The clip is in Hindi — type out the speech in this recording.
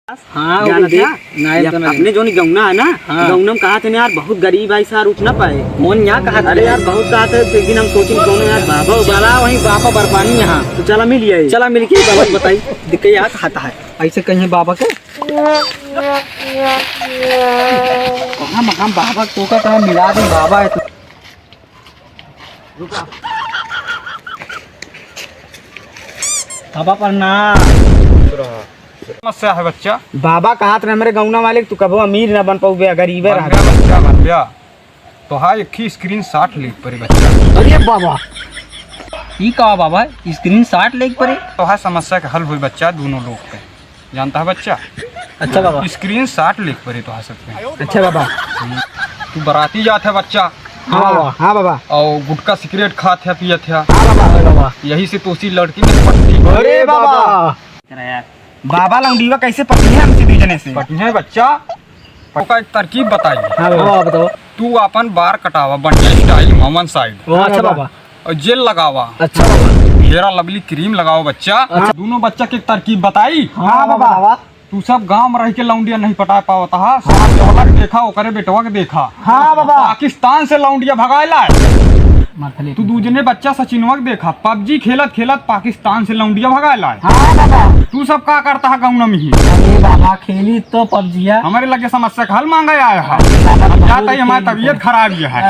हाँ अपने जो गौना है ना, गौना में कहा थे यार बहुत गरीब है यार, उठ ना पाए। मोन यहाँ कहा अरे यार बहुत कहा था, एक दिन हम सोचे कौन यार बाबा चला वहीं बाबा बर्फानी यहाँ। तो चला मिल गया, चला मिल के बाबा बताई दिक्कत यहाँ खाता है ऐसे कहीं बाबा के कहाँ मकाम बाबा तो का कहाँ मिला दी बाबा है। बाबा प्रणाम। समस्या है बच्चा? बाबा कहा था मेरे गौना वाले तू कबो अमीर न बन पाऊ गरीब बन गया बच्चा, बन गया तो हाँ एक ही स्क्रीन शॉट ले पड़े बच्चा। अरे बाबा ये कहा बाबा स्क्रीन शॉट ले पड़े तो है समस्या का हल हुई बच्चा दोनों लोग के, जानता है बच्चा? अच्छा बाबा स्क्रीन शॉट ले पड़े तो आ सकते हैं। अच्छा बाबा। तू बराती जाते है बच्चा हाँ बाबा। हाँ बाबा। और गुटखा सिगरेट खाते है पियत है, हाँ बाबा। यही से तो उसी लड़की में पट्टी अरे बाबा बाबा लौंडीवा कैसे पटी है हमसे बीजने से? पट्टी है बच्चा। का एक तरकीब बताइए। हाँ बाबा बताओ। तू अपन बार कटावा बढ़िया स्टाइल मामन साइड अच्छा बाबा। और जेल लगावा, अच्छा बाबा। हेरा लवली क्रीम लगाओ बच्चा। अच्छा। दोनों बच्चा की एक तरकीब बताई। हाँ बाबा। तू सब गांव में रह के लौंडिया नहीं पटा पावता है, सब जवाला के देखा ओकरे बेटवा के देखा। हाँ बाबा। पाकिस्तान से लौंडिया भगाएला। तू दूजने बच्चा सचिनवा के देखा पबजी खेलत खेलत पाकिस्तान से लौंडिया भगाएला। हाँ बाबा। तू सब का करता है गाँव में ही? अरे बाबा खेली तो पबजिया हमारे लगे समस्या का हल मांगा आया है, जाता ही हमारी तबीयत खराब है।